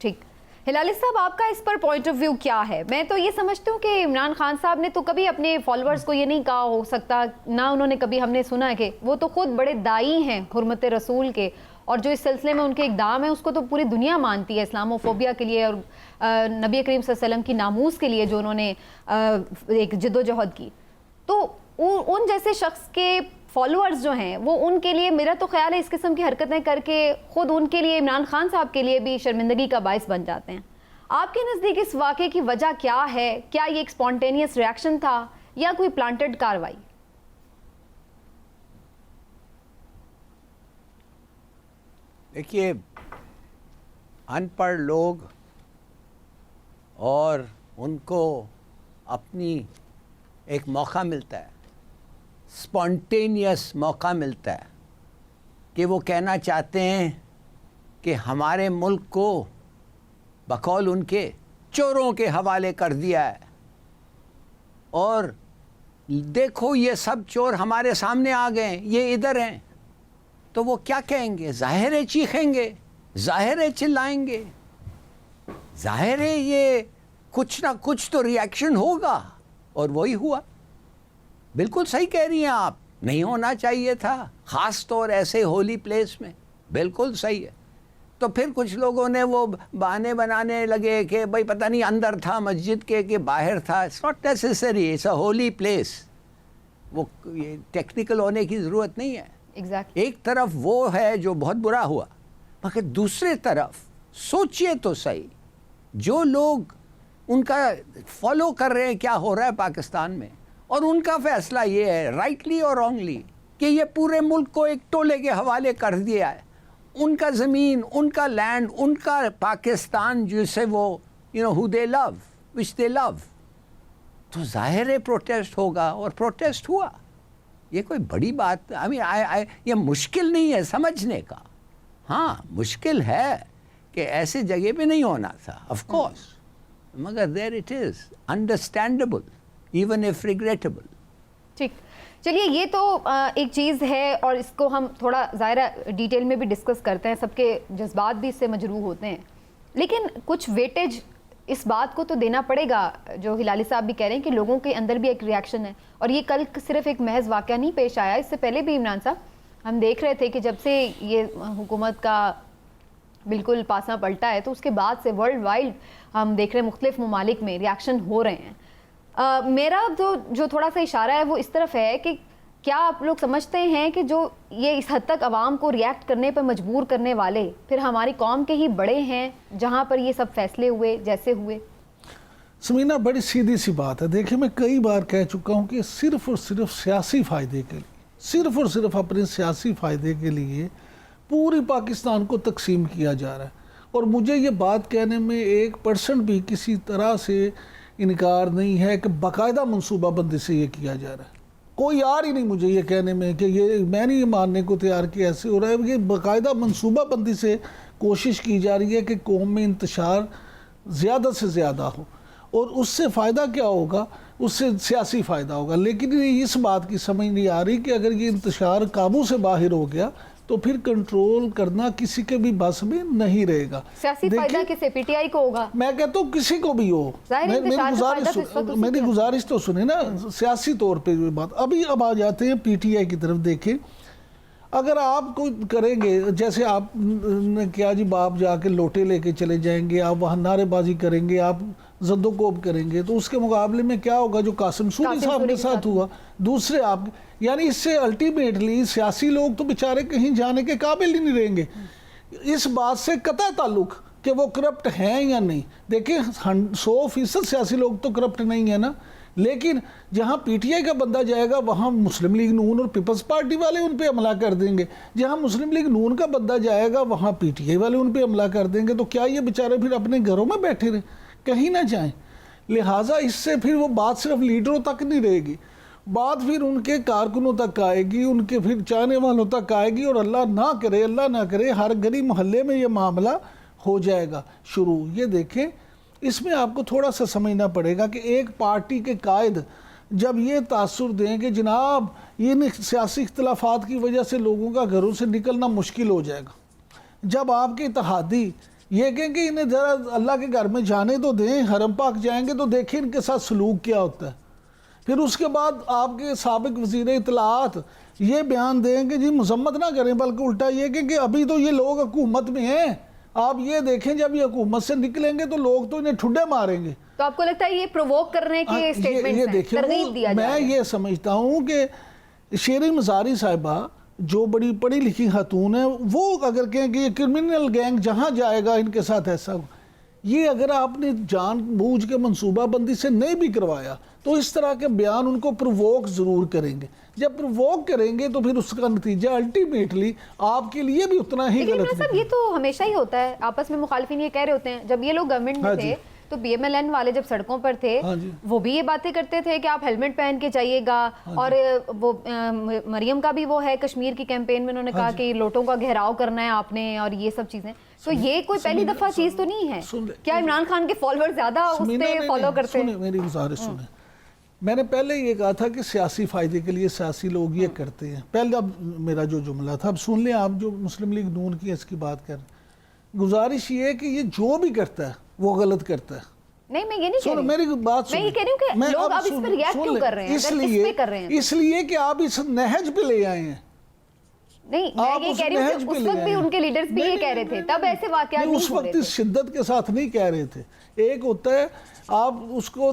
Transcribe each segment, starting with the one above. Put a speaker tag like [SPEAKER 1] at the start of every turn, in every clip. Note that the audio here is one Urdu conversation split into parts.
[SPEAKER 1] ٹھیک. ہلالی صاحب آپ کا اس پر پوائنٹ آف ویو کیا ہے؟ میں تو یہ سمجھتی ہوں کہ عمران خان صاحب نے تو کبھی اپنے فالوورز کو یہ نہیں کہا ہو سکتا، نہ انہوں نے کبھی، ہم نے سنا ہے کہ وہ تو خود بڑے دائی ہیں حرمت رسول کے، اور جو اس سلسلے میں ان کے اقدام ہیں اس کو تو پوری دنیا مانتی ہے، اسلاموفوبیا کے لیے اور نبی کریم صلی اللہ علیہ وسلم کی ناموس کے لیے جو انہوں نے ایک جد و جہد کی. تو ان جیسے شخص کے فالوورز جو ہیں وہ ان کے لیے، میرا تو خیال ہے اس قسم کی حرکتیں کر کے خود ان کے لیے، عمران خان صاحب کے لیے بھی شرمندگی کا باعث بن جاتے ہیں. آپ کے نزدیک اس واقعے کی وجہ کیا ہے؟ کیا یہ ایک اسپونٹینیس ریاکشن تھا یا کوئی پلانٹڈ کاروائی؟
[SPEAKER 2] دیکھیے، ان پڑھ لوگ اور ان کو اپنی ایک موقع ملتا ہے، اسپونٹینیس موقع ملتا ہے کہ وہ کہنا چاہتے ہیں کہ ہمارے ملک کو بقول ان کے چوروں کے حوالے کر دیا ہے، اور دیکھو یہ سب چور ہمارے سامنے آ گئے ہیں، یہ ادھر ہیں. تو وہ کیا کہیں گے؟ ظاہر ہے چیخیں گے، ظاہر ہے چلائیں گے، ظاہر ہے یہ کچھ نہ کچھ تو ریاکشن ہوگا، اور وہی ہوا. بالکل صحیح کہہ رہی ہیں آپ، نہیں ہونا چاہیے تھا، خاص طور ایسے ہولی پلیس میں. بالکل صحیح ہے. تو پھر کچھ لوگوں نے وہ بہانے بنانے لگے کہ بھائی پتہ نہیں اندر تھا مسجد کے کہ باہر تھا. It's not necessary, it's a holy place. وہ ٹیکنیکل ہونے کی ضرورت نہیں ہے. ایک طرف وہ ہے جو بہت برا ہوا، مگر دوسرے طرف سوچئے تو صحیح، جو لوگ ان کا فالو کر رہے ہیں کیا ہو رہا ہے پاکستان میں، اور ان کا فیصلہ یہ ہے رائٹلی اور رانگلی کہ یہ پورے ملک کو ایک ٹولے کے حوالے کر دیا ہے. ان کا زمین، ان کا لینڈ، ان کا پاکستان جسے وہ who they love, which they love. تو ظاہر ہے پروٹیسٹ ہوگا، اور پروٹیسٹ ہوا. یہ کوئی بڑی بات، یہ مشکل نہیں ہے سمجھنے کا. ہاں مشکل ہے کہ ایسے جگہ پہ نہیں ہونا تھا آف کورس، مگر there it is understandable even if regrettable.
[SPEAKER 1] ٹھیک. چلیے یہ تو ایک چیز ہے، اور اس کو ہم تھوڑا ظاہرہ ڈیٹیل میں بھی ڈسکس کرتے ہیں، سب کے جذبات بھی اس سے مجروح ہوتے ہیں، لیکن کچھ ویٹیج اس بات کو تو دینا پڑے گا جو ہلالی صاحب بھی کہہ رہے ہیں کہ لوگوں کے اندر بھی ایک ریاکشن ہے. اور یہ کل صرف ایک محض واقعہ نہیں پیش آیا، اس سے پہلے بھی عمران صاحب ہم دیکھ رہے تھے کہ جب سے یہ حکومت کا بالکل پاسا پلٹا ہے تو اس کے بعد سے ورلڈ وائڈ ہم دیکھ رہے ہیں مختلف ممالک میں ریاکشن ہو رہے ہیں. میرا جو تھوڑا سا اشارہ ہے وہ اس طرف ہے کہ کیا آپ لوگ سمجھتے ہیں کہ جو یہ اس حد تک عوام کو ریاکٹ کرنے پر مجبور کرنے والے پھر ہماری قوم کے ہی بڑے ہیں جہاں پر یہ سب فیصلے ہوئے جیسے ہوئے؟
[SPEAKER 3] سمینہ بڑی سیدھی سی بات ہے. دیکھیں میں کئی بار کہہ چکا ہوں کہ صرف اور صرف سیاسی فائدے کے لیے، صرف اور صرف اپنے سیاسی فائدے کے لیے پوری پاکستان کو تقسیم کیا جا رہا ہے. اور مجھے یہ بات کہنے میں 1% بھی کسی طرح سے انکار نہیں ہے کہ باقاعدہ منصوبہ بندی سے یہ کیا جا رہا ہے. کوئی یار ہی نہیں مجھے یہ کہنے میں کہ یہ میں نہیں یہ ماننے کو تیار کہ ایسے ہو رہا ہے. یہ باقاعدہ منصوبہ بندی سے کوشش کی جا رہی ہے کہ قوم میں انتشار زیادہ سے زیادہ ہو، اور اس سے فائدہ کیا ہوگا؟ اس سے سیاسی فائدہ ہوگا. لیکن اس بات کی سمجھ نہیں آ رہی کہ اگر یہ انتشار قابو سے باہر ہو گیا تو پھر کنٹرول کرنا کسی کے بھی بس میں نہیں رہے گا.
[SPEAKER 1] سیاسی فائدہ کسے؟ پی ٹی آئی کو ہوگا؟
[SPEAKER 3] میں کہتا ہوں کسی کو بھی ہو. میری گزارش تو سنیں نا، سیاسی طور پہ بات. اب آ جاتے ہیں پی ٹی آئی کی طرف. دیکھیں اگر آپ کو کریں گے جیسے آپ نے کیا جی، آپ جا کے لوٹے لے کے چلے جائیں گے، آپ وہاں نعرے بازی کریں گے، آپ زد و کوب کریں گے، تو اس کے مقابلے میں کیا ہوگا جو قاسم سوری صاحب کے ساتھ ہوا، دوسرے آپ، یعنی اس سے الٹیمیٹلی سیاسی لوگ تو بیچارے کہیں جانے کے قابل ہی نہیں رہیں گے. اس بات سے قطع تعلق کہ وہ کرپٹ ہیں یا نہیں. دیکھیں 100% سیاسی لوگ تو کرپٹ نہیں ہیں نا، لیکن جہاں پی ٹی آئی کا بندہ جائے گا وہاں مسلم لیگ نون اور پیپلز پارٹی والے ان پہ حملہ کر دیں گے. جہاں مسلم لیگ نون کا بندہ جائے گا وہاں پی ٹی آئی والے ان پہ حملہ کر دیں گے. تو کیا یہ بیچارے پھر اپنے گھروں میں بیٹھے رہیں، کہیں نہ جائیں؟ لہٰذا اس سے پھر وہ بات صرف لیڈروں تک نہیں رہے گی، بات پھر ان کے کارکنوں تک آئے گی، ان کے پھر چاہنے والوں تک آئے گی، اور اللہ نہ کرے ہر گلی محلے میں یہ معاملہ ہو جائے گا شروع. یہ دیکھیں اس میں آپ کو تھوڑا سا سمجھنا پڑے گا کہ ایک پارٹی کے قائد جب یہ تاثر دیں کہ جناب ان سیاسی اختلافات کی وجہ سے لوگوں کا گھروں سے نکلنا مشکل ہو جائے گا، جب آپ کے اتحادی یہ کہیں کہ انہیں ذرا اللہ کے گھر میں جانے تو دیں, حرم پاک جائیں گے تو دیکھیں ان کے ساتھ سلوک کیا ہوتا ہے. پھر اس کے بعد آپ کے سابق وزیر اطلاعات یہ بیان دیں کہ جی مذمت نہ کریں, بلکہ الٹا یہ کہ ابھی تو یہ لوگ حکومت میں ہیں, آپ یہ دیکھیں جب یہ حکومت سے نکلیں گے تو لوگ تو انہیں ٹھڈے ماریں گے.
[SPEAKER 1] تو آپ کو لگتا ہے یہ پرووک کرنے کے اسٹیٹمنٹس ہیں, ترغیب دیا جا رہا ہے؟
[SPEAKER 3] میں یہ سمجھتا ہوں کہ شیریں مزاری صاحبہ جو بڑی پڑھی لکھی خاتون ہے, وہ اگر کہیں کہ یہ کرمنل گینگ جہاں جائے گا ان کے ساتھ ایسا, یہ اگر آپ نے جان بوجھ کے منصوبہ بندی سے نہیں بھی کروایا تو اس طرح کے بیان ان کو پرووک ضرور کریں گے. جب پرووک کریں گے تو پھر اس کا نتیجہ الٹیمیٹلی آپ کے لیے بھی اتنا ہی غلط
[SPEAKER 1] صاحب یہ تو ہمیشہ ہی ہوتا ہے, آپس میں مخالفین یہ کہہ رہے ہوتے ہیں, جب یہ لوگ گورنمنٹ میں تھے تو بی ایم ایل این والے جب سڑکوں پر تھے وہ بھی یہ باتیں کرتے تھے کہ آپ ہیلمٹ پہن کے جائیے گا, اور وہ مریم کا بھی وہ ہے کشمیر کی کیمپین میں انہوں نے کہا کہ لوٹوں کا گھیراؤ کرنا ہے آپ نے, اور یہ سب چیزیں. تو یہ کوئی پہلی دفعہ چیز تو نہیں ہے. کیا عمران خان کے فالوور زیادہ اس پہ فالو کرتے ہیں؟
[SPEAKER 3] میری گزارش سنیں, میں نے پہلے یہ کہا تھا کہ سیاسی فائدے کے لیے سیاسی لوگ یہ کرتے ہیں. پہلے اب میرا جو جملہ تھا اب سن لیں آپ, جو مسلم لیگ نون کی اس کی بات کر رہے ہیں. گزارش یہ ہے کہ یہ جو بھی کرتا ہے وہ غلط کرتا ہے.
[SPEAKER 1] نہیں میں یہ نہیں کہہ رہی,
[SPEAKER 3] میری بات
[SPEAKER 1] میں یہ کہہ رہی ہوں کہ لوگ اب اس پر ریاکٹ کیوں کر رہے ہیں, اس پہ کر رہے ہیں
[SPEAKER 3] اس لیے کہ آپ اس نہج پہ لے آئے ہیں.
[SPEAKER 1] نہیں میں یہ کہہ رہی ہوں کہ اس وقت بھی ان کے لیڈرز بھی یہ کہہ رہے تھے, تب ایسے واقعات نہیں
[SPEAKER 3] اس وقت اس شدت کے ساتھ نہیں کہہ رہے تھے. ایک ہوتا ہے آپ اس کو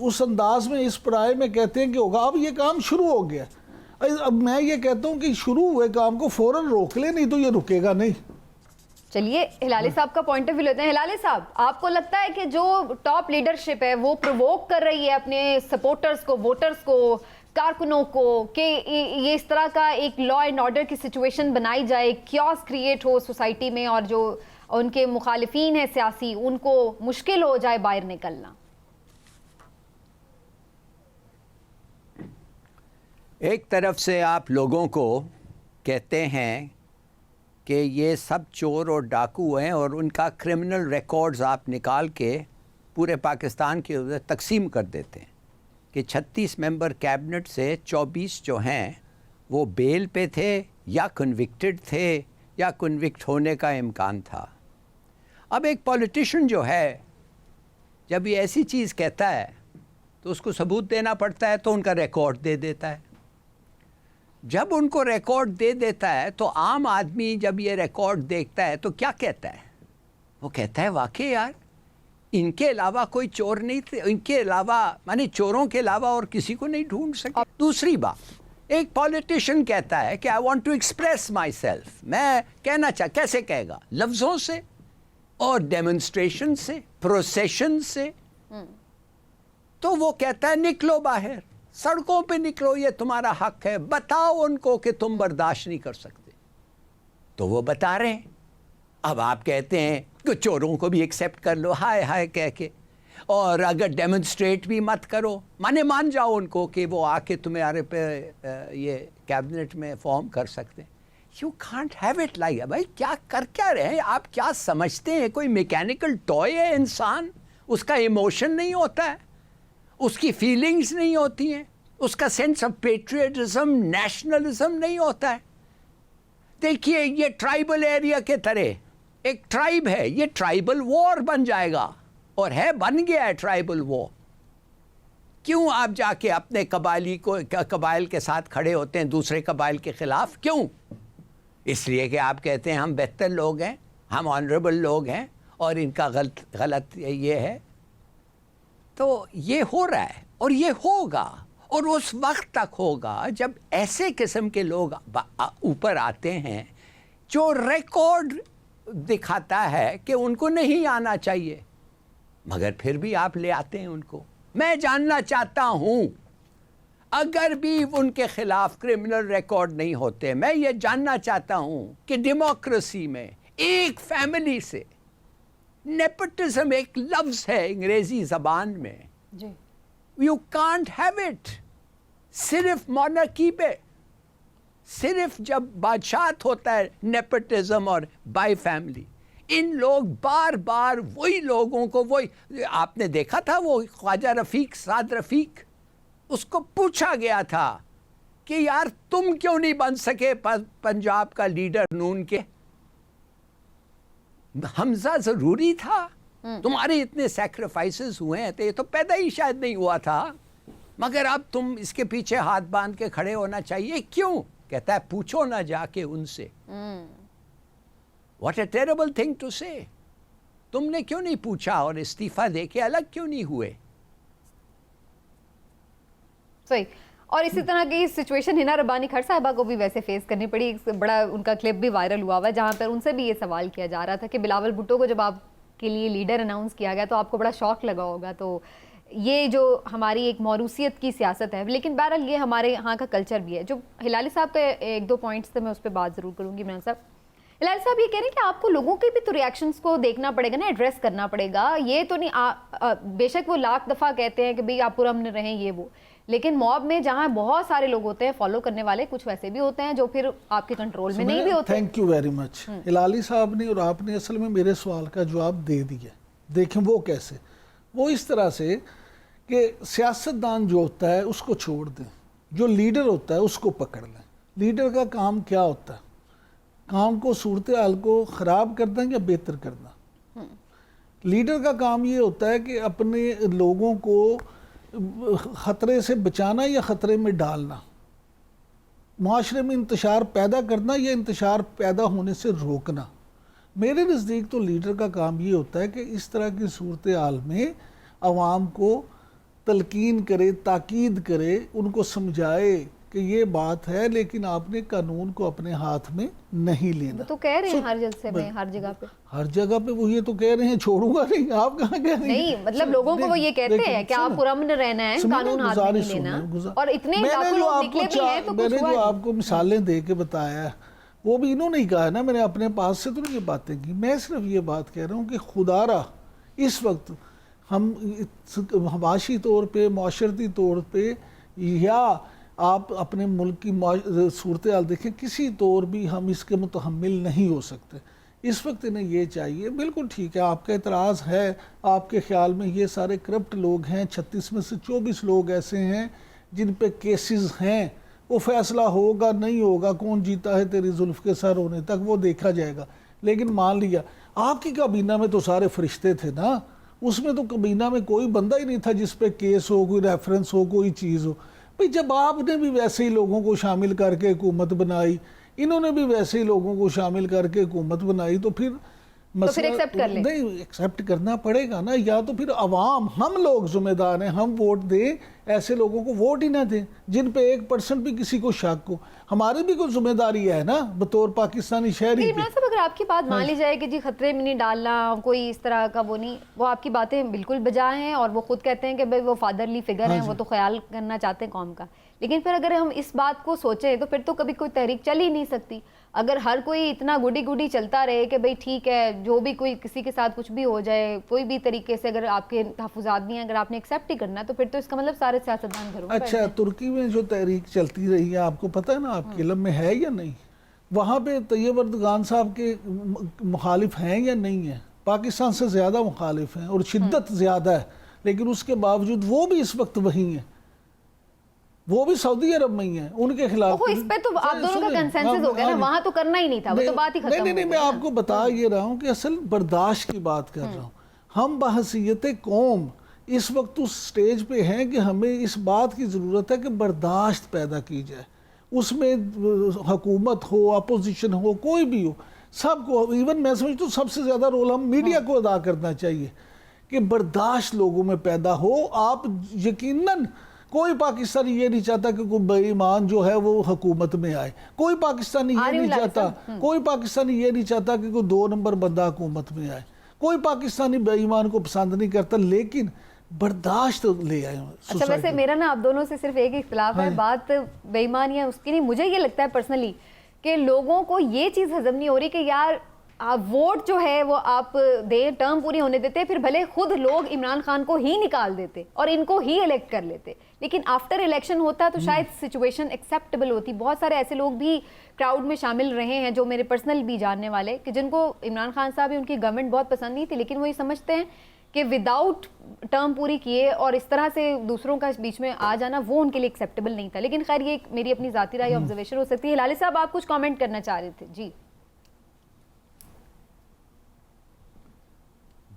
[SPEAKER 3] اس انداز میں اس پرائے میں کہتے ہیں کہ ہوگا, اب یہ کام شروع ہو گیا. اب میں یہ کہتا ہوں کہ شروع ہوئے کام کو فوراً روک لیں, نہیں تو یہ رکے گا نہیں.
[SPEAKER 1] چلیے ہلالی صاحب کا پوائنٹ آف ویو لیتے ہیں. ہلالی صاحب, آپ کو لگتا ہے کہ جو ٹاپ لیڈرشپ ہے وہ پرووک کر رہی ہے اپنے سپورٹرز کو, ووٹرز کو, کارکنوں کو, کہ یہ اس طرح کا ایک لا اینڈ آرڈر کی سچویشن بنائی جائے, کیوس کریٹ ہو سوسائٹی میں, اور جو ان کے مخالفین ہیں سیاسی ان کو مشکل ہو جائے باہر نکلنا؟
[SPEAKER 2] ایک طرف سے آپ لوگوں کو کہتے ہیں کہ یہ سب چور اور ڈاکو ہیں اور ان کا کرمنل ریکارڈز آپ نکال کے پورے پاکستان کے ادھر تقسیم کر دیتے ہیں کہ 36 ممبر کیبنٹ سے 24 جو ہیں وہ بیل پہ تھے یا کنوکٹڈ تھے یا کنوکٹ ہونے کا امکان تھا. اب ایک پولیٹیشین جو ہے جب یہ ایسی چیز کہتا ہے تو اس کو ثبوت دینا پڑتا ہے, تو ان کا ریکارڈ دے دیتا ہے. جب ان کو ریکارڈ دے دیتا ہے تو عام آدمی جب یہ ریکارڈ دیکھتا ہے تو کیا کہتا ہے؟ وہ کہتا ہے واقعی یار ان کے علاوہ کوئی چور نہیں تھے, ان کے علاوہ یعنی چوروں کے علاوہ اور کسی کو نہیں ڈھونڈ سکے. دوسری بات, ایک پولیٹیشین کہتا ہے کہ I want to express myself, میں کہنا کیسے کہے گا؟ لفظوں سے اور ڈیمونسٹریشن سے, پروسیشن سے. تو وہ کہتا ہے نکلو باہر, سڑکوں پہ نکلو, یہ تمہارا حق ہے, بتاؤ ان کو کہ تم برداشت نہیں کر سکتے. تو وہ بتا رہے ہیں. اب آپ کہتے ہیں کہ چوروں کو بھی ایکسیپٹ کر لو ہائے ہائے کہہ کے, اور اگر ڈیمونسٹریٹ بھی مت کرو, مان جاؤ ان کو کہ وہ آ کے تمہارے پہ یہ کیبنٹ میں فارم کر سکتے ہیں. You can't have it like, بھائی کیا کر کیا رہے ہیں آپ؟ کیا سمجھتے ہیں کوئی میکینیکل ٹوائے ہے انسان؟ اس کا ایموشن نہیں ہوتا ہے, اس کی فیلنگز نہیں ہوتی ہیں, اس کا سینس آف پیٹریٹزم, نیشنلزم نہیں ہوتا ہے. دیکھیے یہ ٹرائبل ایریا کے طرح ایک ٹرائب ہے, یہ ٹرائبل وار بن جائے گا, اور ہے بن گیا ہے ٹرائبل وار. کیوں آپ جا کے اپنے قبائل کے ساتھ کھڑے ہوتے ہیں دوسرے قبائل کے خلاف؟ کیوں؟ اس لیے کہ آپ کہتے ہیں ہم بہتر لوگ ہیں, ہم آنریبل لوگ ہیں, اور ان کا غلط یہ ہے. تو یہ ہو رہا ہے اور یہ ہوگا, اور اس وقت تک ہوگا جب ایسے قسم کے لوگ اوپر آتے ہیں جو ریکارڈ دکھاتا ہے کہ ان کو نہیں آنا چاہیے, مگر پھر بھی آپ لے آتے ہیں ان کو. میں جاننا چاہتا ہوں اگر بھی ان کے خلاف کرمنل ریکارڈ نہیں ہوتے, میں یہ جاننا چاہتا ہوں کہ ڈیموکریسی میں ایک فیملی سے نیپوٹزم ایک لفظ ہے انگریزی زبان میں, یو کانٹ ہیو اٹ. صرف مونارکی پہ, صرف جب بادشاہت ہوتا ہے نیپوٹزم اور بائی فیملی. ان لوگ بار بار وہی لوگوں کو, وہی آپ نے دیکھا تھا وہ خواجہ رفیق, سعد رفیق, اس کو پوچھا گیا تھا کہ یار تم کیوں نہیں بن سکے پنجاب کا لیڈر نون کے؟ حمزہ ضروری تھا؟ تمہارے اتنے سیکریفائسز ہوئے ہیں تو یہ تو پیدا ہی شاید نہیں ہوا تھا، مگر اب تم اس کے پیچھے ہاتھ باندھ کے کھڑے ہونا چاہیے، کیوں؟ کہتا ہے پوچھو نہ جا کے ان سے. What a terrible thing to say. تم نے کیوں نہیں پوچھا اور استعفیٰ دے کے الگ کیوں نہیں ہوئے؟
[SPEAKER 1] صحیح. اور اسی طرح کی سچویشن ہنا ربانی کھڑ صاحبہ کو بھی ویسے فیس کرنی پڑی. ایک بڑا ان کا کلپ بھی وائرل ہوا ہوا ہے جہاں پر ان سے بھی یہ سوال کیا جا رہا تھا کہ بلاول بھٹو کو جب آپ کے لیے لیڈر اناؤنس کیا گیا تو آپ کو بڑا شوق لگا ہوگا. تو یہ جو ہماری ایک موروثیت کی سیاست ہے، لیکن بہرحال یہ ہمارے ہاں کا کلچر بھی ہے. جو ہلالی صاحب کے ایک دو پوائنٹس تھے میں اس پہ بات ضرور کروں گی. عمران صاحب، ہلالی صاحب یہ کہہ رہے ہیں کہ آپ کو لوگوں کے بھی تو ریاکشنز کو دیکھنا پڑے گا نا، ایڈریس کرنا پڑے گا. یہ تو نہیں بے شک وہ لاکھ دفعہ کہتے ہیں کہ بھئی آپ پرامن رہیں یہ وہ، لیکن موب میں جہاں بہت سارے لوگ ہوتے ہیں فالو کرنے والے، کچھ ویسے بھی ہوتے ہیں جو پھر آپ کے کنٹرول میں نہیں بھی ہوتے.
[SPEAKER 3] Thank you very much. Hilali صاحب نے اور آپ نے اصل میں میرے سوال کا جواب دے دیا. دیکھیں وہ کیسے، وہ اس طرح سے کہ سیاستدان جو ہوتا ہے اس کو چھوڑ دیں، جو لیڈر ہوتا ہے اس کو پکڑ لیں. لیڈر کا کام کیا ہوتا ہے؟ کام کو، صورتحال کو خراب کرنا یا بہتر کرنا. لیڈر کا کام یہ ہوتا ہے کہ اپنے لوگوں کو خطرے سے بچانا یا خطرے میں ڈالنا، معاشرے میں انتشار پیدا کرنا یا انتشار پیدا ہونے سے روکنا. میرے نزدیک تو لیڈر کا کام یہ ہوتا ہے کہ اس طرح کی صورتحال میں عوام کو تلقین کرے، تاکید کرے، ان کو سمجھائے کہ یہ بات ہے لیکن آپ نے قانون کو اپنے ہاتھ میں نہیں لینا.
[SPEAKER 1] تو کہہ رہے ہیں ہر جلسے میں، ہر جگہ پہ،
[SPEAKER 3] ہر جگہ پہ وہ یہ تو کہہ رہے ہیں چھوڑوں گا نہیں. آپ کہاں کہہ رہے ہیں؟
[SPEAKER 1] نہیں مطلب لوگوں کو وہ یہ کہتے ہیں کہ آپ پرامن رہنا ہے، قانون ہاتھ میں نہیں لینا. اور اتنے لاکھوں لوگ نکلے بھی ہیں تو
[SPEAKER 3] میں نے جو آپ کو مثالیں دے کے بتایا ہے وہ بھی انہوں نے ہی کہا ہے نا، میں نے اپنے پاس سے تو نہیں یہ باتیں کی. میں صرف یہ بات کہہ رہا ہوں کہ خدا را اس وقت ہم معاشی طور پہ، معاشرتی طور پہ، یا آپ اپنے ملک کی صورتحال دیکھیں، کسی طور بھی ہم اس کے متحمل نہیں ہو سکتے. اس وقت انہیں یہ چاہیے، بالکل ٹھیک ہے آپ کا اعتراض ہے، آپ کے خیال میں یہ سارے کرپٹ لوگ ہیں، 36 میں سے 24 لوگ ایسے ہیں جن پہ کیسز ہیں، وہ فیصلہ ہوگا نہیں ہوگا، کون جیتا ہے تیری زلف کے سر ہونے تک وہ دیکھا جائے گا. لیکن مان لیا آپ کی کابینہ میں تو سارے فرشتے تھے نا، اس میں تو کابینہ میں کوئی بندہ ہی نہیں تھا جس پہ کیس ہو، کوئی ریفرنس ہو، کوئی چیز ہو. بھئی جب آپ نے بھی ویسے ہی لوگوں کو شامل کر کے حکومت بنائی، انہوں نے بھی ویسے ہی لوگوں کو شامل کر کے حکومت بنائی، تو پھر
[SPEAKER 1] ایکسیپٹ کر لیں.
[SPEAKER 3] نہیں ایکسیپٹ کرنا پڑے گا نا. یا تو پھر عوام، ہم لوگ ذمہ دار ہیں، ہم ووٹ دیں، ایسے لوگوں کو ووٹ ہی نہ دیں جن پہ 1% بھی کسی کو شک ہو. ہماری بھی کوئی ذمہ داری ہے نا بطور پاکستانی شہری.
[SPEAKER 1] عمران صاحب اگر آپ کی بات مان لی جائے کہ جی خطرے میں نہیں ڈالنا، کوئی اس طرح کا وہ نہیں، وہ آپ کی باتیں بالکل بجا ہیں اور وہ خود کہتے ہیں کہ بھئی وہ فادرلی فگر ہیں، وہ تو خیال کرنا چاہتے ہیں قوم کا. لیکن پھر اگر ہم اس بات کو سوچیں تو پھر تو کبھی کوئی تحریک چل ہی نہیں سکتی. اگر ہر کوئی اتنا گڈی گڈی چلتا رہے کہ بھئی ٹھیک ہے جو بھی کوئی کسی کے ساتھ کچھ بھی ہو جائے، کوئی بھی طریقے سے اگر آپ کے تحفظات بھی ہیں، اگر آپ نے ایکسیپٹ ہی کرنا تو پھر تو اس کا مطلب سارے سیاستدان گھروں میں.
[SPEAKER 3] اچھا ترکی میں جو تحریک چلتی رہی ہے آپ کو پتہ ہے نا، آپ کے علم میں ہے یا نہیں؟ وہاں پہ طیب اردگان صاحب کے مخالف ہیں یا نہیں ہیں؟ پاکستان سے زیادہ مخالف ہیں اور شدت زیادہ ہے، لیکن اس کے باوجود وہ بھی اس وقت وہیں ہیں، وہ بھی سعودی عرب میں ہی ہیں. ان کے خلاف
[SPEAKER 1] اس پہ تو آپ دونوں کا کنسنسس ہو گیا نا، وہاں تو کرنا ہی نہیں تھا، وہ تو بات ہی ختم ہو گئی.
[SPEAKER 3] نہیں میں آپ کو بتا یہ رہا ہوں کہ اصل برداشت کی بات کر رہا ہوں. ہم بحیثیت قوم اس وقت اس سٹیج پہ ہیں کہ ہمیں اس بات کی ضرورت ہے کہ برداشت پیدا کی جائے. اس میں حکومت ہو، اپوزیشن ہو، کوئی بھی ہو، سب کو، ایون میں سمجھتا ہوں سب سے زیادہ رول ہم میڈیا کو ادا کرنا چاہیے کہ برداشت لوگوں میں پیدا ہو. آپ یقیناً کوئی پاکستانی یہ نہیں چاہتا کہ کوئی بے ایمان جو ہے وہ حکومت میں آئے. کوئی پاکستانی یہ نہیں چاہتا، کوئی پاکستانی یہ نہیں چاہتا کہ کوئی 2 نمبر بندہ حکومت میں آئے. کوئی پاکستانی بے ایمان کو پسند نہیں کرتا، لیکن برداشت لے آئے.
[SPEAKER 1] اچھا ویسے میرا نا آپ دونوں سے صرف ایک اختلاف ہے، بات بے ایمان یا اس کی نہیں. مجھے یہ لگتا ہے پرسنلی کہ لوگوں کو یہ چیز ہضم نہیں ہو رہی کہ یار ووٹ جو ہے وہ آپ دیں، ٹرم پوری ہونے دیتے، پھر بھلے خود لوگ عمران خان کو ہی نکال دیتے اور ان کو ہی الیکٹ کر لیتے، لیکن آفٹر الیکشن ہوتا تو شاید سچویشن ایکسیپٹیبل ہوتی. بہت سارے ایسے لوگ بھی کراؤڈ میں شامل رہے ہیں جو میرے پرسنل بھی جاننے والے، کہ جن کو عمران خان صاحب ان کی گورنمنٹ بہت پسند نہیں تھی، لیکن وہ یہ سمجھتے ہیں کہ وداؤٹ ٹرم پوری کیے اور اس طرح سے دوسروں کا بیچ میں آ جانا وہ ان کے لیے ایکسیپٹیبل نہیں تھا. لیکن خیر یہ میری اپنی ذاتی رائے آبزرویشن ہو سکتی ہے. ہلالی صاحب آپ کچھ کامنٹ کرنا چاہ رہے تھے. جی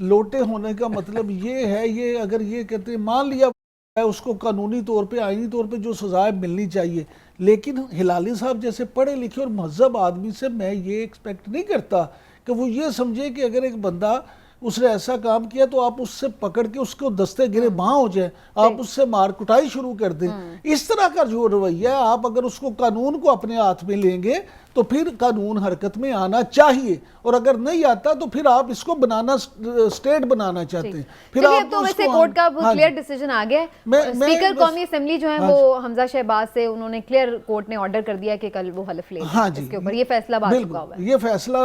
[SPEAKER 3] لوٹے ہونے کا مطلب یہ ہے, یہ اگر یہ کہتے ہیں مان لیا اس کو قانونی طور پہ آئینی طور پہ جو سزائیں ملنی چاہیے, لیکن ہلالی صاحب جیسے پڑھے لکھے اور مہذب آدمی سے میں یہ ایکسپیکٹ نہیں کرتا کہ وہ یہ سمجھے کہ اگر ایک بندہ اس نے ایسا کام کیا تو آپ اس سے پکڑ کے اس کو دستے گرے باں ہو جائیں, آپ اس سے مار کٹائی شروع کر دیں. اس طرح کا جو رویہ ہے, آپ اگر اس کو قانون کو اپنے ہاتھ میں لیں گے تو پھر قانون حرکت میں آنا چاہیے, اور اگر نہیں آتا تو پھر آپ اس کو بنانا سٹیٹ بنانا چاہتے ہیں. پھر
[SPEAKER 1] اب تو ویسے کورٹ کا کلیئر ڈیسیجن آ گیا ہے, اسپیکر قومی اسمبلی جو ہیں وہ حمزہ شہباز سے انہوں نے کلیئر کورٹ نے آرڈر کر دیا کہ کل وہ حلف لیں اس کے اوپر, یہ فیصلہ بات چکا ہوا ہے.
[SPEAKER 3] یہ فیصلہ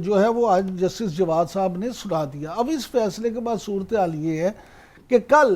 [SPEAKER 3] جو ہے وہ آج جسٹس جواد صاحب نے سنا دیا. اب اس فیصلے کے بعد صورتحال یہ ہے کہ کل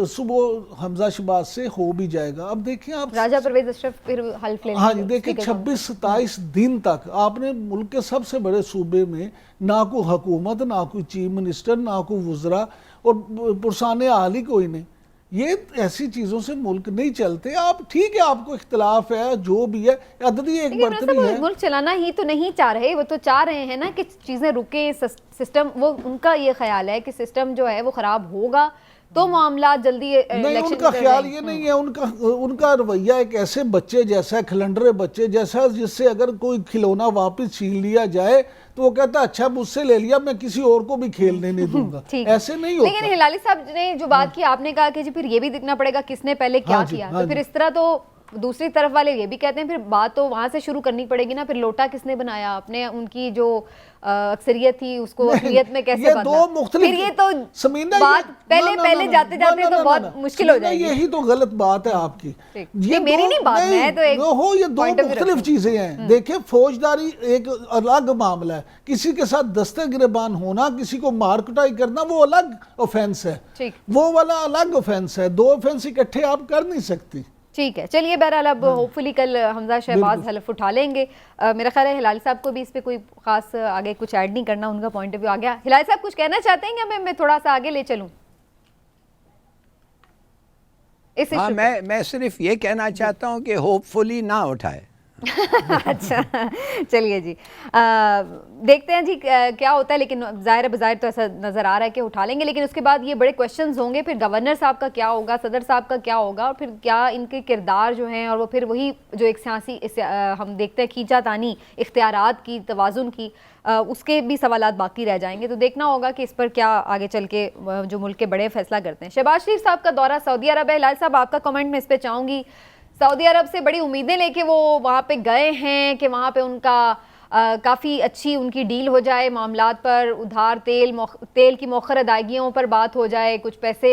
[SPEAKER 3] صبح حمزہ شہباز سے ہو بھی جائے گا. اب دیکھیں آپ
[SPEAKER 1] راجہ پرویز اشرف پھر حلف لیں,
[SPEAKER 3] ہاں جی دیکھیں 26-27 دن تک آپ نے ملک کے سب سے بڑے صوبے میں نہ کوئی حکومت, نہ کوئی چیف منسٹر, نہ کوئی وزراء, اور پرسان حال ہی کوئی نہیں. یہ ایسی چیزوں سے ملک نہیں چلتے. آپ ٹھیک ہے, آپ کو اختلاف ہے جو بھی ہے, عددی ایک برتری ہے.
[SPEAKER 1] ملک چلانا ہی تو نہیں چاہ رہے, وہ تو چاہ رہے ہیں نا کہ چیزیں رکیں, سسٹم, وہ ان کا یہ خیال ہے کہ سسٹم جو ہے وہ خراب ہوگا تو معاملات جلدی
[SPEAKER 3] نہیں, ان کا خیال یہ نہیں ہے. ان کا رویہ ایک ایسے بچے جیسا ہے, کھلنڈرے بچے جیسا, جس سے اگر کوئی کھلونا واپس چھین لیا جائے تو وہ کہتا ہے اچھا مجھ سے لے لیا, میں کسی اور کو بھی کھیلنے نہیں دوں گا. ایسے نہیں ہوتا.
[SPEAKER 1] لیکن ہلالی صاحب نے جو بات کی, آپ نے کہا کہ جی پھر یہ بھی دیکھنا پڑے گا کس نے پہلے کیا کیا, تو پھر اس طرح تو دوسری طرف والے یہ بھی کہتے ہیں پھر بات تو وہاں سے شروع کرنی پڑے گی نا. پھر لوٹا کس نے بنایا, آپ نے ان کی جو اکثریت تھی اس کو اکثریت میں کیسے بدلا, پھر یہ تو بات پہلے جاتے جاتے تو بہت مشکل ہو جائے گی.
[SPEAKER 3] یہی تو غلط بات ہے آپ کی,
[SPEAKER 1] یہ میری نہیں بات, میں تو ایک
[SPEAKER 3] ہو, یہ دو مختلف چیزیں ہیں. دیکھیں فوجداری ایک الگ معاملہ ہے, کسی کے ساتھ دستے گریبان ہونا, کسی کو مار کٹائی کرنا, وہ الگ آفینس ہے, وہ والا الگ آفینس ہے. دو آفینس اکٹھے آپ کر نہیں سکتی.
[SPEAKER 1] ٹھیک ہے, چلیے بہرحال اب ہوپ فلی کل حمزہ شہباز حلف اٹھا لیں گے. میرا خیال ہے ہلالی صاحب کو بھی اس پہ کوئی خاص آگے کچھ ایڈ نہیں کرنا, ان کا پوائنٹ آف ویو آ گیا. ہلالی صاحب کچھ کہنا چاہتے ہیں یا میں تھوڑا سا آگے لے چلوں؟
[SPEAKER 2] ہاں, میں صرف یہ کہنا چاہتا ہوں کہ ہوپ فلی نہ اٹھائے.
[SPEAKER 1] اچھا چلیے جی, دیکھتے ہیں جی کیا ہوتا ہے, لیکن ظاہر بظاہر تو ایسا نظر آ رہا ہے کہ اٹھا لیں گے. لیکن اس کے بعد یہ بڑے کویشچنز ہوں گے, پھر گورنر صاحب کا کیا ہوگا, صدر صاحب کا کیا ہوگا, اور پھر کیا ان کے کردار جو ہیں, اور وہ پھر وہی جو ایک سیاسی ہم دیکھتے ہیں کھینچا تانی اختیارات کی, توازن کی, اس کے بھی سوالات باقی رہ جائیں گے. تو دیکھنا ہوگا کہ اس پر کیا آگے چل کے جو ملک کے بڑے فیصلہ کرتے ہیں. شہباز شریف صاحب کا دورہ سعودی عرب ہے. ہلال صاحب آپ کا کمنٹ میں اس پہ چاہوں گی. سعودی عرب سے بڑی امیدیں لے کے وہ وہاں پہ گئے ہیں کہ وہاں پہ ان کا کافی اچھی ان کی ڈیل ہو جائے معاملات پر, ادھار تیل کی مؤخر ادائیگیوں پر بات ہو جائے, کچھ پیسے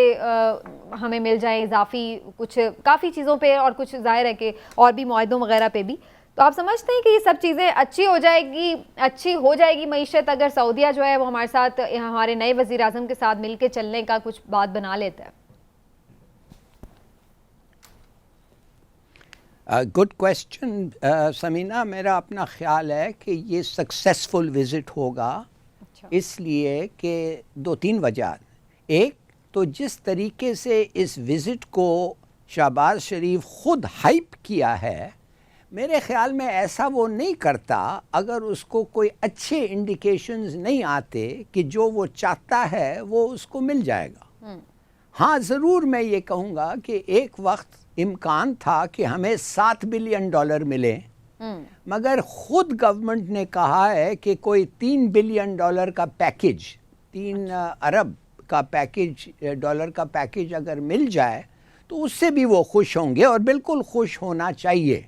[SPEAKER 1] ہمیں مل جائیں اضافی, کچھ کافی چیزوں پہ, اور کچھ ظاہر ہے کہ اور بھی معاہدوں وغیرہ پہ بھی. تو آپ سمجھتے ہیں کہ یہ سب چیزیں اچھی ہو جائے گی معیشت اگر سعودیہ جو ہے وہ ہمارے ساتھ, ہمارے نئے وزیر اعظم کے ساتھ مل کے چلنے کا کچھ بات بنا لیتا ہے؟
[SPEAKER 2] Good question Samina. میرا اپنا خیال ہے کہ یہ سکسیسفل وزٹ ہوگا, اس لیے کہ 2-3 وجہ. ایک تو جس طریقے سے اس وزٹ کو شہباز شریف خود ہائپ کیا ہے, میرے خیال میں ایسا وہ نہیں کرتا اگر اس کو کوئی اچھے انڈیکیشنز نہیں آتے کہ جو وہ چاہتا ہے وہ اس کو مل جائے گا. ہاں ضرور میں یہ کہوں گا کہ ایک وقت امکان تھا کہ ہمیں $7 بلین ملے, مگر خود گورنمنٹ نے کہا ہے کہ کوئی $3 بلین کا پیکیج, 3 ارب کا پیکیج, ڈالر کا پیکیج اگر مل جائے تو اس سے بھی وہ خوش ہوں گے, اور بالکل خوش ہونا چاہیے.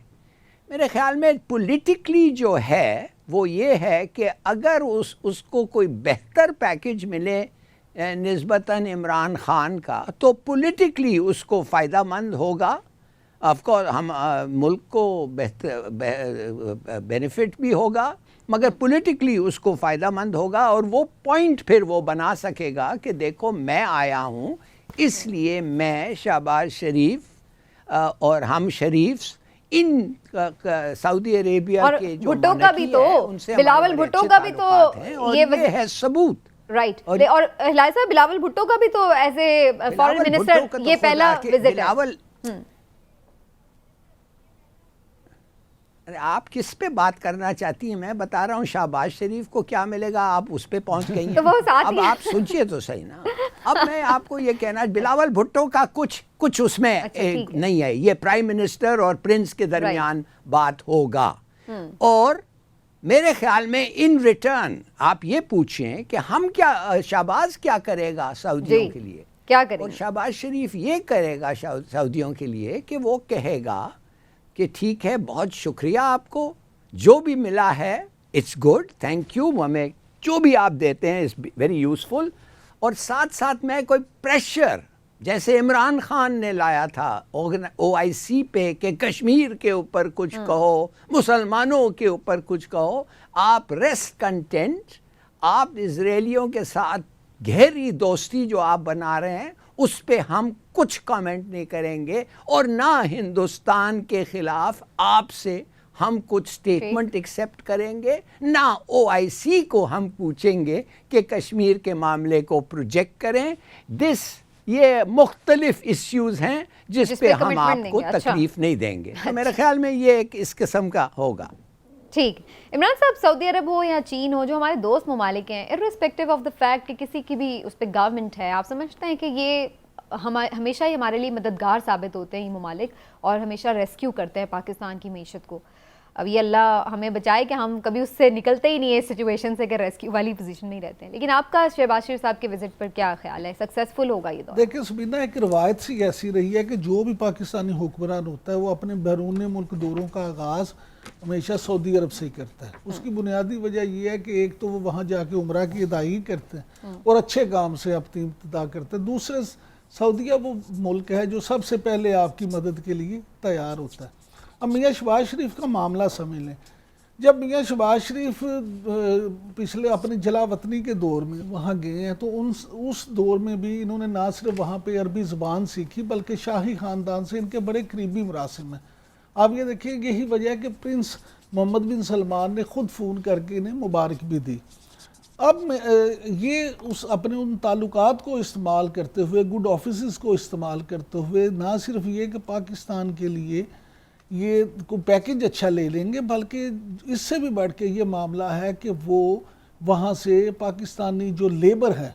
[SPEAKER 2] میرے خیال میں پولیٹیکلی جو ہے وہ یہ ہے کہ اگر اس کو کوئی بہتر پیکیج ملے نسبتاً عمران خان کا, تو پولیٹیکلی اس کو فائدہ مند ہوگا. آف کورس ہم ملک کو بینیفٹ بھی ہوگا, مگر پولیٹیکلی اس کو فائدہ مند ہوگا, اور وہ پوائنٹ پھر وہ بنا سکے گا کہ دیکھو میں آیا ہوں, اس لیے میں شہباز شریف اور ہم شریف ان سعودی عربیہ کے جو
[SPEAKER 1] بھٹو کا بھی تو, بلاول بھٹو کا بھی تو
[SPEAKER 2] یہ ہے ثبوت.
[SPEAKER 1] رائٹ, اور ہلال صاحب بلاول بھٹو کا بھی تو ایز اے فارن منسٹر یہ پہلا وزٹ ہے.
[SPEAKER 2] آپ کس پہ بات کرنا چاہتی ہیں؟ میں بتا رہا ہوں شہباز شریف کو کیا ملے گا، آپ اس پہ پہنچ گئی
[SPEAKER 1] تو وہ
[SPEAKER 2] ہیں.
[SPEAKER 1] ساتھ
[SPEAKER 2] اب
[SPEAKER 1] ہی
[SPEAKER 2] آپ سوچئے تو صحیح نا. اب میں آپ کو یہ کہنا، بلاول بھٹو کا کچھ اس میں
[SPEAKER 1] ٹھیک ہے.
[SPEAKER 2] نہیں ہے. یہ پرائم منسٹر اور پرنس کے درمیان بات ہوگا. اور میرے خیال میں ان ریٹرن آپ یہ پوچھیں کہ ہم کیا، شہباز کیا کرے گا سعودیوں کے لیے،
[SPEAKER 1] کیا کریں
[SPEAKER 2] اور
[SPEAKER 1] گے؟
[SPEAKER 2] شہباز شریف یہ کرے گا سعودیوں کے لیے کہ وہ کہے گا کہ ٹھیک ہے، بہت شکریہ آپ کو، جو بھی ملا ہے اٹس گڈ، تھینک یو، ہمیں جو بھی آپ دیتے ہیں اٹس ویری یوزفل. اور ساتھ ساتھ میں کوئی پریشر جیسے عمران خان نے لایا تھا OIC پہ کہ کشمیر کے اوپر کچھ کہو، مسلمانوں کے اوپر کچھ کہو، آپ ریسٹ کنٹینٹ. آپ اسرائیلیوں کے ساتھ گہری دوستی جو آپ بنا رہے ہیں اس پہ ہم کچھ کامنٹ نہیں کریں گے، اور نہ ہندوستان کے خلاف آپ سے ہم کچھ سٹیٹمنٹ ایکسیپٹ کریں گے، نہ OIC کو ہم پوچھیں گے کہ کشمیر کے معاملے کو پروجیکٹ کریں. یہ مختلف ایشوز ہیں جس پہ ہم آپ کو تکلیف نہیں دیں گے. تو میرے خیال میں یہ ایک اس قسم کا ہوگا.
[SPEAKER 1] ٹھیک. عمران صاحب، سعودی عرب ہو یا چین ہو، جو ہمارے دوست ممالک ہیں، ارسپیکٹیو آف دا فیکٹ کہ کسی کی بھی اس پہ گورنمنٹ ہے، آپ سمجھتے ہیں کہ یہ ہمیشہ ہی ہمارے لیے مددگار ثابت ہوتے ہیں یہ ممالک، اور ہمیشہ ریسکیو کرتے ہیں پاکستان کی معیشت کو؟ اب یہ اللہ ہمیں بچائے کہ ہم کبھی اس سے نکلتے ہی نہیں ہیں اس سچویشن سے کہ ریسکیو والی پوزیشن نہیں رہتے ہیں. لیکن آپ کا شہباز شریف صاحب کے وزٹ پر کیا خیال ہے؟ سکسیزفل ہوگا یہ دور؟
[SPEAKER 3] دیکھیں سبینہ، ایک روایت سی ایسی رہی ہے کہ جو بھی پاکستانی حکمران ہوتا ہے وہ اپنے بیرون ملک دوروں کا آغاز ہمیشہ سعودی عرب سے ہی کرتا ہے. اس کی بنیادی وجہ یہ ہے کہ ایک تو وہ وہاں جا کے عمرہ کی ادائیگی کرتے ہیں اور اچھے کام سے اپنی ابتدا کرتے ہیں. دوسرے، سعودیہ وہ ملک ہے جو سب سے پہلے آپ کی مدد کے لیے تیار ہوتا ہے. اب میاں شہباز شریف کا معاملہ سمجھ لیں. جب میاں شہباز شریف پچھلے اپنی جلا وطنی کے دور میں وہاں گئے ہیں تو اس دور میں بھی انہوں نے نہ صرف وہاں پہ عربی زبان سیکھی بلکہ شاہی خاندان سے ان کے بڑے قریبی مراسم ہیں. آپ یہ دیکھیں، یہی وجہ ہے کہ پرنس محمد بن سلمان نے خود فون کر کے انہیں مبارک بھی دی. اب یہ اپنے ان تعلقات کو استعمال کرتے ہوئے، گڈ آفیسز کو استعمال کرتے ہوئے، نہ صرف یہ کہ پاکستان کے لیے یہ کوئی پیکج اچھا لے لیں گے، بلکہ اس سے بھی بڑھ کے یہ معاملہ ہے کہ وہ وہاں سے پاکستانی جو لیبر ہے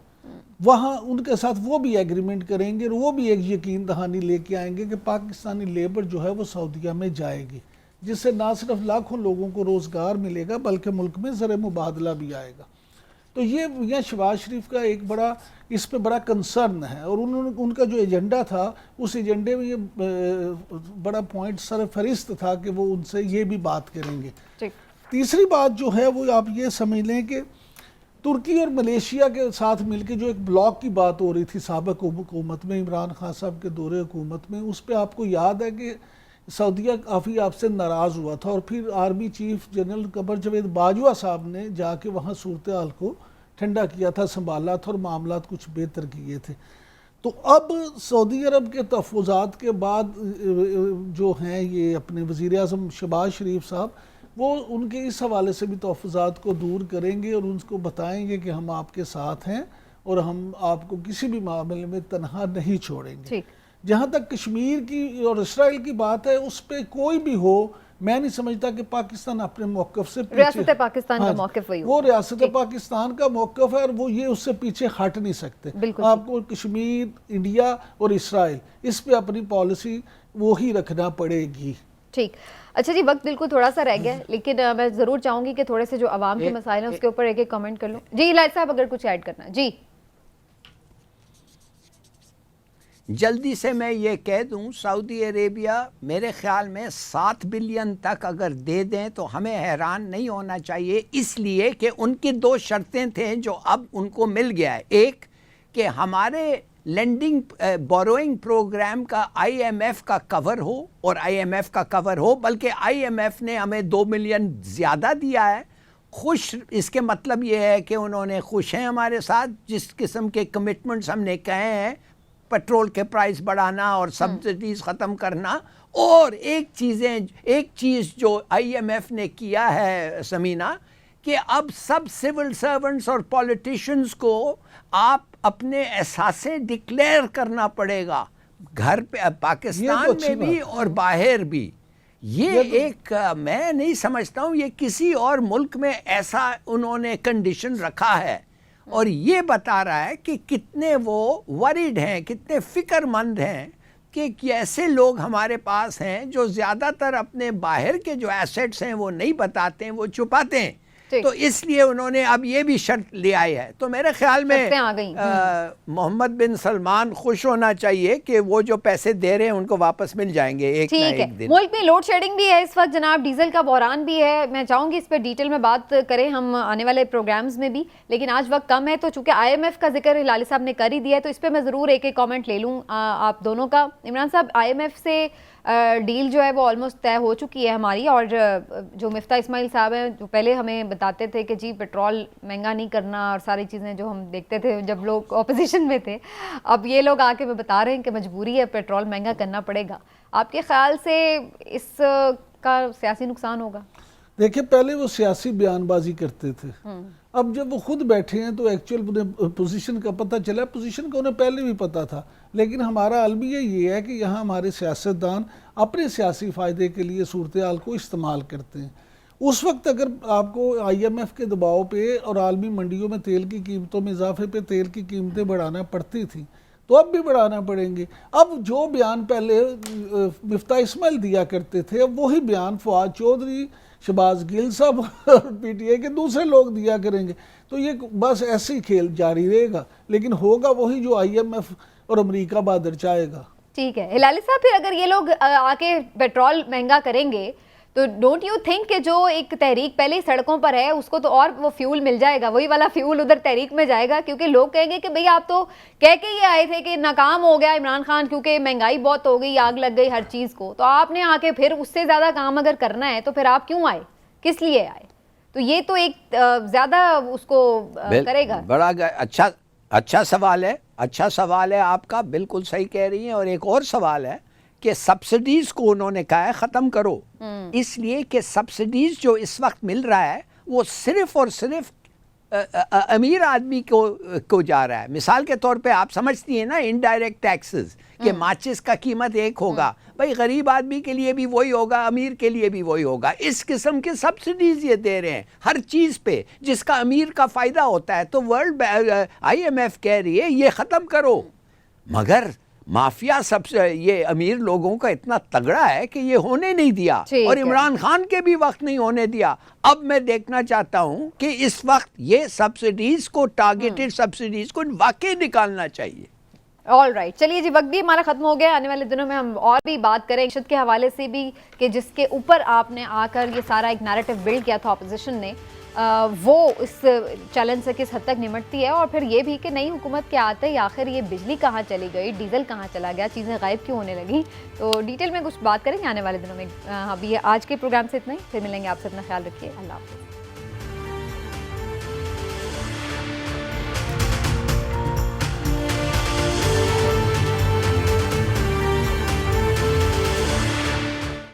[SPEAKER 3] وہاں ان کے ساتھ وہ بھی ایگریمنٹ کریں گے، اور وہ بھی ایک یقین دہانی لے کے آئیں گے کہ پاکستانی لیبر جو ہے وہ سعودیہ میں جائے گی، جس سے نہ صرف لاکھوں لوگوں کو روزگار ملے گا بلکہ ملک میں زر مبادلہ بھی آئے گا. تو یہ میاں شہباز شریف کا ایک بڑا اس پہ بڑا کنسرن ہے، اور ان کا جو ایجنڈا تھا اس ایجنڈے میں یہ بڑا پوائنٹ سر فہرست تھا کہ وہ ان سے یہ بھی بات کریں گے. تیسری بات جو ہے وہ آپ یہ سمجھ لیں کہ ترکی اور ملیشیا کے ساتھ مل کے جو ایک بلاک کی بات ہو رہی تھی سابق حکومت میں، عمران خان صاحب کے دور حکومت میں، اس پہ آپ کو یاد ہے کہ سعودیہ کافی آپ سے ناراض ہوا تھا، اور پھر army chief general Qamar Javed Bajwa صاحب نے جا کے وہاں صورتحال کو ٹھنڈا کیا تھا، سنبھالا تھا اور معاملات کچھ بہتر کیے تھے. تو اب سعودی عرب کے تحفظات کے بعد جو ہیں یہ اپنے وزیر اعظم شہباز شریف صاحب، وہ ان کے اس حوالے سے بھی تحفظات کو دور کریں گے اور ان کو بتائیں گے کہ ہم آپ کے ساتھ ہیں اور ہم آپ کو کسی بھی معاملے میں تنہا نہیں چھوڑیں گے. جہاں تک کشمیر کی اور اسرائیل کی بات ہے، اس پہ کوئی بھی ہو، میں نہیں سمجھتا کہ پاکستان اپنے موقف سے پیچھے،
[SPEAKER 1] ریاست پاکستان کا موقف وہی
[SPEAKER 3] وہ ریاست پاکستان کا موقف ہے اور وہ یہ اس سے پیچھے ہٹ نہیں سکتے. آپ کو کشمیر، انڈیا اور اسرائیل، اس پہ اپنی پالیسی وہی رکھنا پڑے گی.
[SPEAKER 1] ٹھیک. اچھا جی، وقت بالکل تھوڑا سا رہ گیا، لیکن میں ضرور چاہوں گی کہ تھوڑے سے جو عوام کے مسائل ہیں اس کے اوپر ایک کامنٹ کر لوں. جی لائٹ صاحب، اگر کچھ ایڈ کرنا. جی
[SPEAKER 2] جلدی سے میں یہ کہہ دوں، سعودی عربیہ میرے خیال میں 7 بلین تک اگر دے دیں تو ہمیں حیران نہیں ہونا چاہیے، اس لیے کہ ان کی 2 شرطیں تھیں جو اب ان کو مل گیا ہے. ایک کہ ہمارے لینڈنگ بوروئنگ پروگرام کا IMF کا کور ہو، اور IMF کا کور ہو، بلکہ IMF نے ہمیں 2 ملین زیادہ دیا ہے. خوش، اس کے مطلب یہ ہے کہ انہوں نے خوش ہیں ہمارے ساتھ، جس قسم کے کمٹمنٹس ہم نے کہے ہیں، پیٹرول کے پرائس بڑھانا اور سبسڈیز ختم کرنا. اور ایک چیز جو IMF نے کیا ہے سمینہ، کہ اب سب سول سرونٹس اور پولیٹیشنز کو آپ اپنے احساسے ڈکلیئر کرنا پڑے گا، گھر پہ پاکستان میں بھی اور باہر بھی. یہ ایک میں نہیں سمجھتا ہوں یہ کسی اور ملک میں ایسا انہوں نے کنڈیشن رکھا ہے، اور یہ بتا رہا ہے کہ کتنے وہ وریڈ ہیں، کتنے فکر مند ہیں کہ ایسے لوگ ہمارے پاس ہیں جو زیادہ تر اپنے باہر کے جو ایسیٹس ہیں وہ نہیں بتاتے ہیں، وہ چھپاتے ہیں، تو اس لیے انہوں نے اب یہ بھی شرط لے آئی ہے. تو میرے خیال میں محمد بن سلمان خوش ہونا چاہیے کہ وہ جو پیسے دے رہے ہیں ان کو واپس مل جائیں گے ایک نہ ایک دن.
[SPEAKER 1] ملک میں لوڈ شیڈنگ بھی ہے اس وقت جناب، ڈیزل کا بحران بھی ہے، میں چاہوں گی اس پہ ڈیٹیل میں بات کریں ہم آنے والے پروگرامز میں بھی، لیکن آج وقت کم ہے، تو چونکہ آئی ایم ایف کا ذکر ہلالی صاحب نے کر ہی دیا ہے تو اس پہ میں ضرور ایک ایک کامنٹ لے لوں آپ دونوں کا. عمران صاحب، آئی ایم ایف سے ڈیل جو ہے وہ آلموسٹ طے ہو چکی ہے ہماری، اور جو مفتاح اسماعیل صاحب ہیں جو پہلے ہمیں بتاتے تھے کہ جی پیٹرول مہنگا نہیں کرنا اور ساری چیزیں جو ہم دیکھتے تھے جب لوگ اپوزیشن میں تھے، اب یہ لوگ آ کے بتا رہے ہیں کہ مجبوری ہے پیٹرول مہنگا کرنا پڑے گا. آپ کے خیال سے اس کا سیاسی نقصان ہوگا؟
[SPEAKER 3] دیکھیں، پہلے وہ سیاسی بیان بازی کرتے تھے، اب جب وہ خود بیٹھے ہیں تو ایکچوئل پوزیشن کا پتہ چلا. پوزیشن کا انہیں پہلے بھی پتہ تھا، لیکن ہمارا المیہ یہ ہے کہ یہاں ہمارے سیاستدان اپنے سیاسی فائدے کے لیے صورتحال کو استعمال کرتے ہیں. اس وقت اگر آپ کو آئی ایم ایف کے دباؤ پہ اور عالمی منڈیوں میں تیل کی قیمتوں میں اضافے پہ تیل کی قیمتیں بڑھانا پڑتی تھیں تو اب بھی بڑھانا پڑیں گے. اب جو بیان پہلے مفتاح اسماعیل دیا کرتے تھے اب وہی بیان فواد چودھری، شہباز گل صاحب اور پی ٹی اے کے دوسرے لوگ دیا کریں گے. تو یہ بس ایسے ہی کھیل جاری رہے گا، لیکن ہوگا وہی جو آئی ایم ایف اور امریکہ بہادر چاہے گا.
[SPEAKER 1] ٹھیک ہے ہلالی صاحب، پھر اگر یہ لوگ آ کے پیٹرول مہنگا کریں گے تو ڈونٹ یو تھنک کہ جو ایک تحریک پہلے ہی سڑکوں پر ہے اس کو تو اور وہ فیول مل جائے گا، وہی والا فیول ادھر تحریک میں جائے گا، کیونکہ لوگ کہیں گے کہ بھئی آپ تو کہہ کے یہ آئے تھے کہ ناکام ہو گیا عمران خان کیونکہ مہنگائی بہت ہو گئی، آگ لگ گئی ہر چیز کو، تو آپ نے آ کے پھر اس سے زیادہ کام اگر کرنا ہے تو پھر آپ کیوں آئے، کس لیے آئے؟ تو یہ تو ایک زیادہ اس کو کرے گا.
[SPEAKER 2] بڑا اچھا سوال ہے، اچھا سوال ہے آپ کا، بالکل صحیح کہہ رہی ہیں. اور ایک اور سوال ہے کہ سبسڈیز کو انہوں نے کہا ہے ختم کرو، اس لیے کہ سبسڈیز جو اس وقت مل رہا ہے وہ صرف اور صرف امیر آدمی کو جا رہا ہے. مثال کے طور پہ آپ سمجھتی ہیں نا انڈائریکٹ ٹیکسز کہ ماچس کا قیمت ایک ہوگا، بھائی غریب آدمی کے لیے بھی وہی ہوگا، امیر کے لیے بھی وہی ہوگا. اس قسم کے سبسڈیز یہ دے رہے ہیں ہر چیز پہ جس کا امیر کا فائدہ ہوتا ہے. تو ورلڈ آئی ایم ایف کہہ رہی ہے یہ ختم کرو، مگر مافیا سب سے یہ امیر لوگوں کا اتنا تگڑا ہے کہ یہ ہونے نہیں دیا، اور عمران خان کے بھی وقت نہیں ہونے دیا. اب میں دیکھنا چاہتا ہوں کہ اس وقت یہ سبسڈیز کو ٹارگیٹڈ سبسڈیز کو واقعی نکالنا چاہیے.
[SPEAKER 1] آل رائٹ، چلیے جی وقت بھی ہمارا ختم ہو گیا. آنے والے دنوں میں ہم اور بھی بات کریں معیشت کے حوالے سے بھی کہ جس کے اوپر آپ نے آ کر یہ سارا ایک نیریٹو بلڈ کیا تھا اپوزیشن نے، وہ اس چیلنج سے کس حد تک نمٹتی ہے، اور پھر یہ بھی کہ نئی حکومت کے آتے ہی آخر یہ بجلی کہاں چلی گئی، ڈیزل کہاں چلا گیا، چیزیں غائب کیوں ہونے لگیں. تو ڈیٹیل میں کچھ بات کریں گے آنے والے دنوں میں. ابھی آج کے پروگرام سے اتنا ہی، پھر ملیں گے آپ سے. اپنا خیال رکھیے، اللہ حافظ.